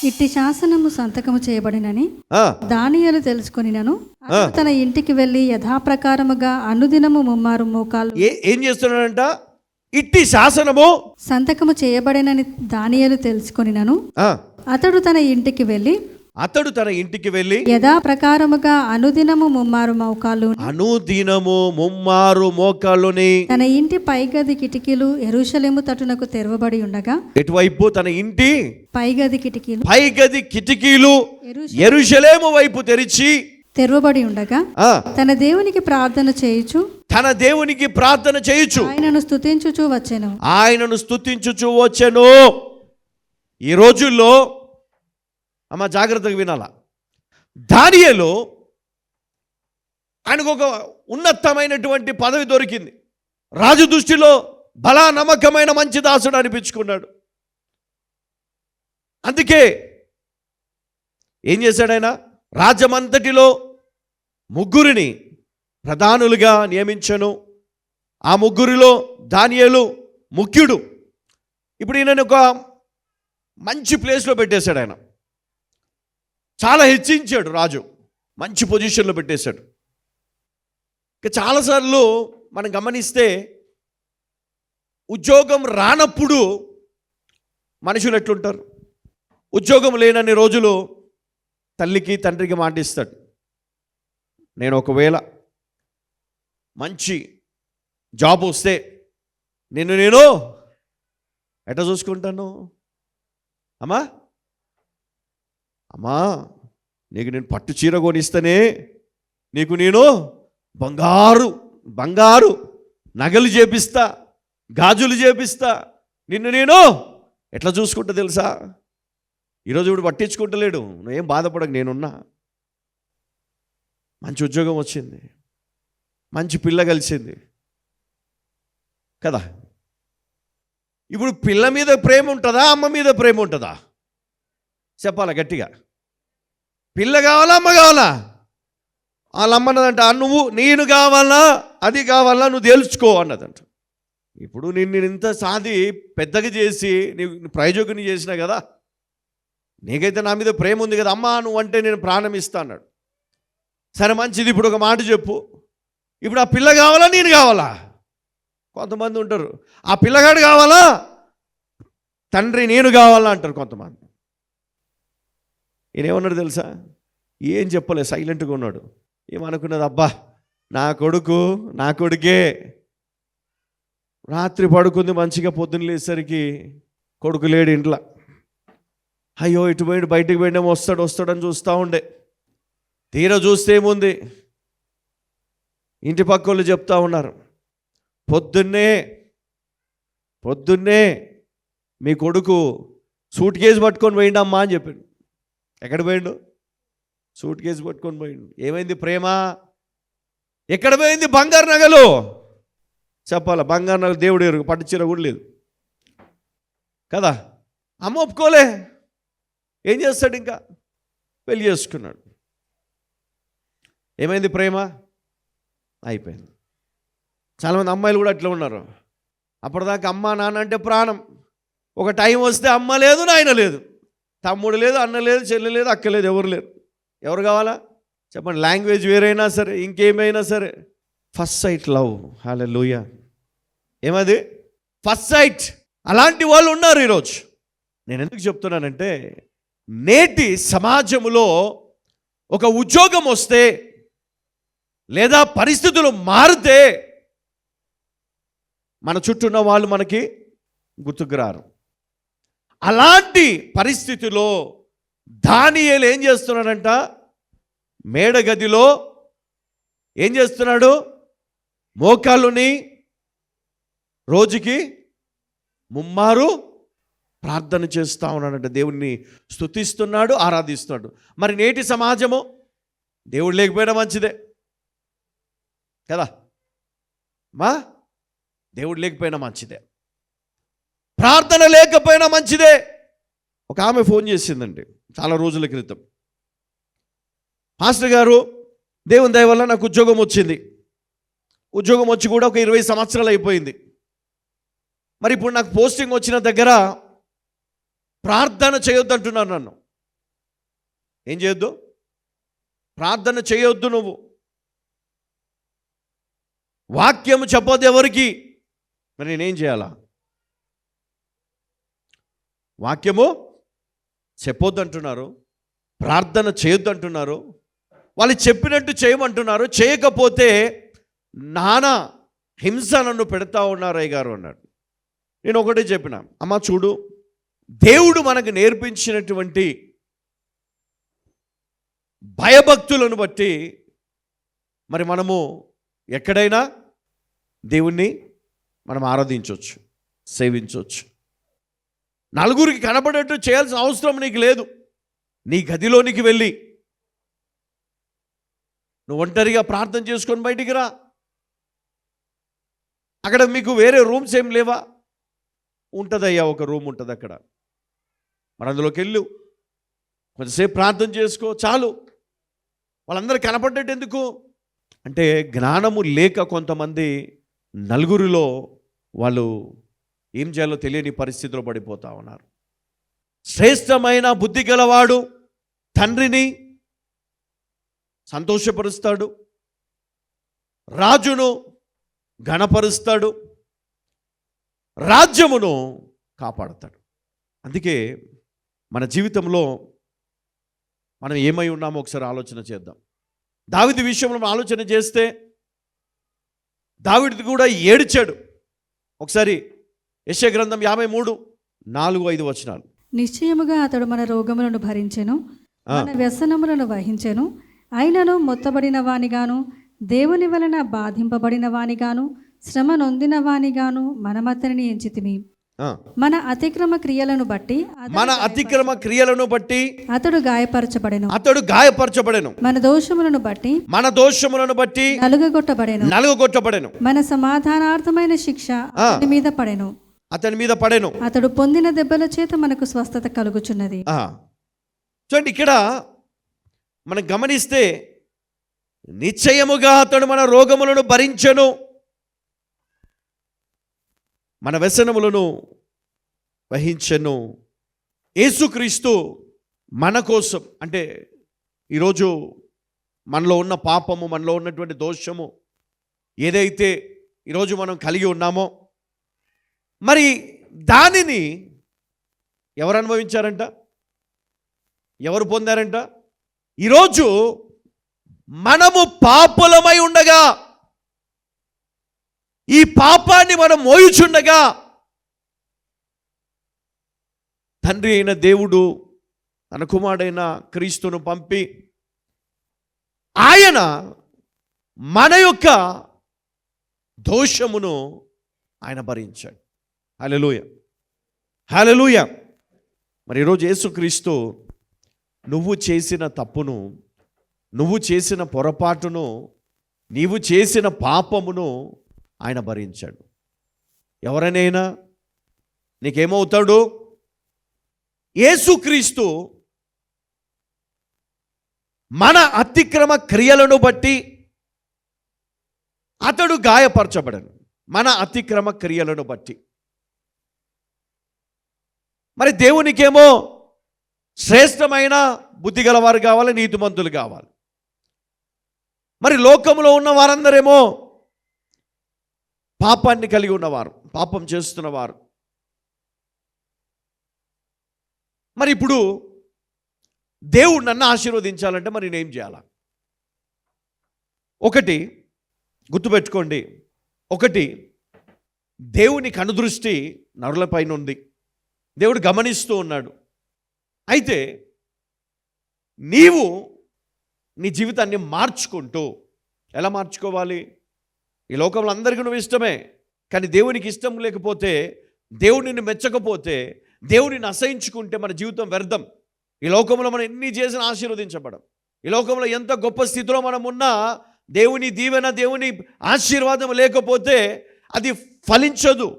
ఇట్టి శాసనము సంతకము చేయబడినని దానియేలు తెలుసుకొనినను తన ఇంటికి వెళ్ళి యథాప్రకారముగా అనుదినము ముమ్మారు మోకాలు ఏం చేస్తున్నాడంట? ఇట్టి శాసనము సంతకము చేయబడినని దానియేలు తెలుసుకొనినను అతడు తన ఇంటికి వెళ్ళి యథాప్రకారముగా అనుదినము ముమ్మారు మోకాలుని తన ఇంటి పైగది కిటికీలు యెరూషలేము తట్టునకు తెరవబడి ఉండగా, ఎటువైపు? తన ఇంటి పైగది కిటికీలు యెరూషలేము వైపు తెరవబడి ఉండగా తన దేవునికి ప్రార్థన చేయుచు ఆయనను స్తుతించుచు వచ్చెను. ఈ రోజుల్లో అమ్మ జాగ్రత్తగా వినాలా, దానియేలు ఆయనకు ఒక ఉన్నతమైనటువంటి పదవి దొరికింది. రాజు దృష్టిలో బలా నమ్మకమైన మంచి దాసుడు అనిపించుకున్నాడు. అందుకే ఏం చేశాడు ఆయన? రాజ్యమంతటిలో 3 ప్రధానులుగా నియమించను. ఆ 3లో దానియేలు ముఖ్యుడు. ఇప్పుడు ఈయనను ఒక మంచి ప్లేస్లో పెట్టేశాడు. ఆయన చాలా హెచ్చించాడు రాజు, మంచి పొజిషన్లో పెట్టేశాడు. ఇక చాలాసార్లు మనం గమనిస్తే ఉద్యోగం రానప్పుడు మనుషులు ఎట్లుంటారు? ఉద్యోగం లేనన్ని రోజులు తల్లికి తండ్రికి మాటిస్తాడు, నేను ఒకవేళ మంచి జాబ్ వస్తే నేను ఎట్లా చూసుకుంటాను? అమ్మా నీకు నేను పట్టు చీర కొనిస్తానే, నీకు నేను బంగారు నగలు చేపిస్తా, గాజులు చేపిస్తా, నిన్ను నేను ఎట్లా చూసుకుంటా తెలుసా? ఈరోజు ఇప్పుడు పట్టించుకుంటలేడు. నువ్వేం బాధపడకు, నేనున్నా. మంచి ఉద్యోగం వచ్చింది, మంచి పిల్ల కలిసింది కదా. ఇప్పుడు పిల్ల మీద ప్రేమ ఉంటుందా, అమ్మ మీద ప్రేమ ఉంటుందా? చెప్పాలా గట్టిగా? పిల్ల కావాలా, అమ్మ కావాలా? వాళ్ళ అమ్మన్నదంట, నేను కావాలా, అది కావాలా, నువ్వు తెలుసుకో అన్నదంట. ఇప్పుడు నిన్ను ఇంత సాది పెద్దగా చేసి నీకు ప్రయోజకుని చేసినా కదా, నీకైతే నా మీద ప్రేమ ఉంది కదా, అమ్మా నువ్వు అంటే నేను ప్రాణం ఇస్తా అన్నాడు. సరే మంచిది, ఇప్పుడు ఒక మాట చెప్పు, ఇప్పుడు ఆ పిల్ల కావాలా, నేను కావాలా? కొంతమంది ఉంటారు, ఆ పిల్లగాడు కావాలా, తండ్రి నేను కావాలా అంటారు కొంతమంది. ఈయనేమన్నాడు తెలుసా? ఏం చెప్పలే, సైలెంట్గా ఉన్నాడు. ఏమనుకున్నది? అబ్బా నా కొడుకే రాత్రి పడుకుంది మంచిగా, పొద్దున్న లేసరికి కొడుకు లేడు ఇంట్లో. అయ్యో ఇటు పోయి బయటికి పోయినామో వస్తాడని చూస్తూ ఉండే. తీరా చూస్తే ఏముంది, ఇంటి పక్క వాళ్ళు చెప్తా ఉన్నారు, పొద్దున్నే మీ కొడుకు సూట్ కేసు పట్టుకొని పోయిండమ్మా అని చెప్పాడు. ఎక్కడ పోయిండు? సూట్ కేసు పట్టుకొని పోయిండు. ఏమైంది ప్రేమ? ఎక్కడ పోయింది బంగారు నగలు? చెప్పాలా, బంగారు నగలు దేవుడు ఎరుగు, పట్టు చీర కూడా లేదు కదా. అమ్మ ఒప్పుకోలే, ఏం చేస్తాడు? ఇంకా పెళ్లి చేసుకున్నాడు. ఏమైంది ప్రేమ? అయిపోయింది. చాలామంది అమ్మాయిలు కూడా అట్లా ఉన్నారు. అప్పటిదాకా అమ్మ నాన్న అంటే ప్రాణం, ఒక టైం వస్తే అమ్మ లేదు, నాయన లేదు, తమ్ముడు లేదు, అన్న లేదు, చెల్లి లేదు, అక్క లేదు, ఎవరు లేరు. ఎవరు కావాలా చెప్పండి? లాంగ్వేజ్ వేరైనా సరే, ఇంకేమైనా సరే, ఫస్ట్ సైట్ లవ్. హల్లెలూయా. ఏమది? First sight. అలాంటి వాళ్ళు ఉన్నారు ఈరోజు. నేను ఎందుకు చెప్తున్నానంటే, నేటి సమాజంలో ఒక ఉద్యోగం వస్తే లేదా పరిస్థితులు మారితే మన చుట్టూ ఉన్న వాళ్ళు మనకి గుర్తుకు రారు. అలాంటి పరిస్థితిలో దానియేలు ఏం చేస్తున్నాడంట? మేడగదిలో ఏం చేస్తున్నాడు? మోకాళ్ళుని రోజుకి 3 ప్రార్థన చేస్తూ ఉన్నాడంట. దేవుణ్ణి స్తుతిస్తున్నాడు, ఆరాధిస్తున్నాడు. మరి నేటి సమాజము దేవుడు లేకపోయినా మంచిదే కదా, దేవుడు లేకపోయినా మంచిదే, ప్రార్థన లేకపోయినా మంచిదే. ఒక ఆమె ఫోన్ చేసిందండి చాలా రోజుల క్రితం, పాస్టర్ గారు దేవుని దయ వల్ల నాకు ఉద్యోగం వచ్చింది, ఉద్యోగం వచ్చి కూడా ఒక 20 సంవత్సరాలు అయిపోయింది. మరి ఇప్పుడు నాకు పోస్టింగ్ వచ్చిన దగ్గర ప్రార్థన చేయొద్దంటున్నారు నన్ను. ఏం చేయొద్దు? ప్రార్థన చేయొద్దు. నువ్వు వాక్యము చెప్పొద్దు ఎవరికి. మరి నేనేం చేయాలా? వాక్యము చెప్పొద్దు అంటున్నారు, ప్రార్థన చేయొద్దు అంటున్నారు, వాళ్ళు చెప్పినట్టు చేయమంటున్నారు. చేయకపోతే నానా హింస నన్ను పెడతా ఉన్నారు అయ్య గారు అన్నాడు. నేను ఒకటే చెప్పిన, అమ్మ చూడు, దేవుడు మనకు నేర్పించినటువంటి భయభక్తులను బట్టి మరి మనము ఎక్కడైనా దేవుణ్ణి మనం ఆరాధించవచ్చు, సేవించవచ్చు. నలుగురికి కనబడేట్టు చేయాల్సిన అవసరం నీకు లేదు. నీ గదిలోనికి వెళ్ళి నువ్వు ఒంటరిగా ప్రార్థన చేసుకొని బయటికి రా. అక్కడ మీకు వేరే రూమ్స్ ఏం లేవా? ఉంటుందయ్యా, ఒక రూమ్ ఉంటుంది అక్కడ. మరి అందులోకి వెళ్ళు, కొంచెంసేపు ప్రార్థన చేసుకో, చాలు. వాళ్ళందరూ కనపడ్డట్టు ఎందుకు అంటే జ్ఞానము లేక కొంతమంది నలుగురిలో వాళ్ళు ఏం చేయాలో తెలియని పరిస్థితిలో పడిపోతా ఉన్నారు. శ్రేష్టమైన బుద్ధి గలవాడు తండ్రిని సంతోషపరుస్తాడు, రాజును ఘనపరుస్తాడు, రాజ్యమును కాపాడుతాడు. అందుకే మన జీవితంలో మనం ఏమై ఉన్నామో ఒకసారి ఆలోచన చేద్దాం. దావీదు విషయంలో మనం ఆలోచన చేస్తే దావీదు కూడా ఏడ్చాడు. ఒకసారి యెషయా గ్రంథం 53:4-5 వచనాలు. నిశ్చయముగా అతడు మన రోగములను భరించెను, మన వ్యసనములను వహించెను. అయినను మొత్తబడిన వానిగాను, దేవుని వలన బాధింపబడిన వానిగాను, శ్రమ నొందిన వానిగాను మనమతనిని ఎంచితిమి. మన అతిక్రమ క్రియలను బట్టి అతడు గాయపరచబడెను, మన దోషములను బట్టి నలుగగొట్టబడెను. మన సమాధానార్థమైన శిక్ష అతని మీద పడెను, అతడు పొందిన దెబ్బల చేత మనకు స్వస్థత కలుగుచున్నది. చూడండి, ఇక్కడ మనం గమనిస్తే నిశ్చయముగా అతడు మన రోగములను భరించెను, మన వ్యసనములను వహించెను. యేసుక్రీస్తు మన కోసం, అంటే ఈరోజు మనలో ఉన్న పాపము, మనలో ఉన్నటువంటి దోషము ఏదైతే ఈరోజు మనం కలిగి ఉన్నామో, మరి దానిని ఎవరు అనుభవించారంట? ఎవరు పొందారంట? ఈరోజు మనము పాపులమై ఉండగా, ఈ పాపాన్ని మనం మోయుచుండగా, తండ్రి అయిన దేవుడు తన కుమారుడైన క్రీస్తును పంపి ఆయన మన యొక్క దోషమును ఆయన భరించాడు. హల్లెలూయా, హల్లెలూయా. మరి ఈరోజు యేసుక్రీస్తు నువ్వు చేసిన తప్పును, నువ్వు చేసిన పొరపాటును, నీవు చేసిన పాపమును ఆయన భరించాడు. ఎవరైనా నీకేమవుతాడు? యేసుక్రీస్తు మన అతిక్రమ క్రియలను బట్టి అతడు గాయపరచబడను, మన అతిక్రమ క్రియలను బట్టి. మరి దేవునికేమో శ్రేష్టమైన బుద్ధి గలవారు కావాలి, నీతిమంతులు కావాలి. మరి లోకంలో ఉన్న వారందరేమో పాపాన్ని కలిగి ఉన్నవారు, పాపం చేస్తున్నవారు. మరి ఇప్పుడు దేవుడు నన్ను ఆశీర్వదించాలంటే మరి నేనేం చేయాలా? ఒకటి గుర్తుపెట్టుకోండి, ఒకటి దేవుని కనుదృష్టి నరులపైన ఉంది, దేవుడు గమనిస్తూ ఉన్నాడు. అయితే నీవు నీ జీవితాన్ని మార్చుకుంటూ, ఎలా మార్చుకోవాలి? ఈ లోకంలో అందరికీ నువ్వు ఇష్టమే, కానీ దేవునికి ఇష్టం లేకపోతే, దేవుడు నిన్ను మెచ్చకపోతే, దేవుడిని అసహించుకుంటే మన జీవితం వ్యర్థం. ఈ లోకంలో మనం ఎన్ని చేసినా ఆశీర్వదించబడం. ఈ లోకంలో ఎంత గొప్ప స్థితిలో మనం ఉన్నా దేవుని దీవెన, దేవుని ఆశీర్వాదం లేకపోతే అది ఫలించదు.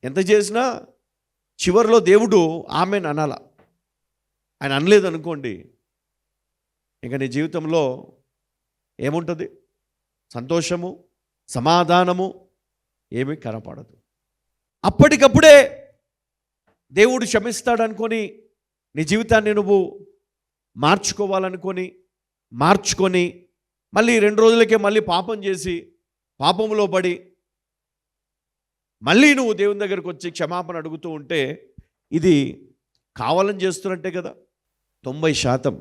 ఎంత చేసినా చివరిలో దేవుడు ఆమెను అనాల. ఆయన అనలేదు అనుకోండి, ఇంకా నీ జీవితంలో ఏముంటుంది? సంతోషము, సమాధానము ఏమీ కనపడదు. అప్పటికప్పుడే దేవుడు క్షమిస్తాడు అనుకొని నీ జీవితాన్ని నువ్వు మార్చుకొని మళ్ళీ 2 రోజులకే మళ్ళీ పాపం చేసి పాపంలో పడి మళ్ళీ నువ్వు దేవుని దగ్గరకు వచ్చి క్షమాపణ అడుగుతూ ఉంటే ఇది కావాలని చేస్తున్నట్టే కదా. 90%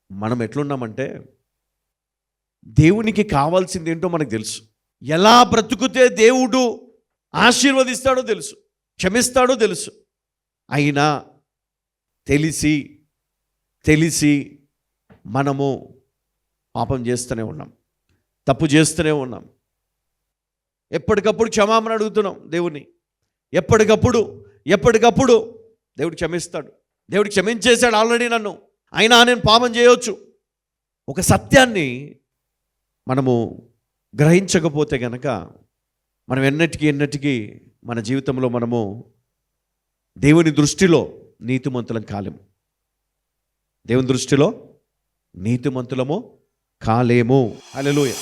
మనం ఎట్లున్నామంటే దేవునికి కావాల్సింది ఏంటో మనకు తెలుసు, ఎలా బ్రతుకుతే దేవుడు ఆశీర్వదిస్తాడో తెలుసు, క్షమిస్తాడో తెలుసు. అయినా తెలిసి మనము పాపం చేస్తూనే ఉన్నాం, తప్పు చేస్తూనే ఉన్నాం. ఎప్పటికప్పుడు క్షమాపణ అడుగుతున్నాం దేవుని. ఎప్పటికప్పుడు దేవుడు క్షమిస్తాడు. దేవుడు క్షమించేశాడు ఆల్రెడీ నన్ను, అయినా నేను పాపం చేయవచ్చు. ఒక సత్యాన్ని మనము గ్రహించకపోతే గనక మనం ఎన్నటికీ మన జీవితంలో మనము దేవుని దృష్టిలో నీతిమంతులం కాలేము. దేవుని దృష్టిలో నీతిమంతులము కాలేము. హల్లెలూయా.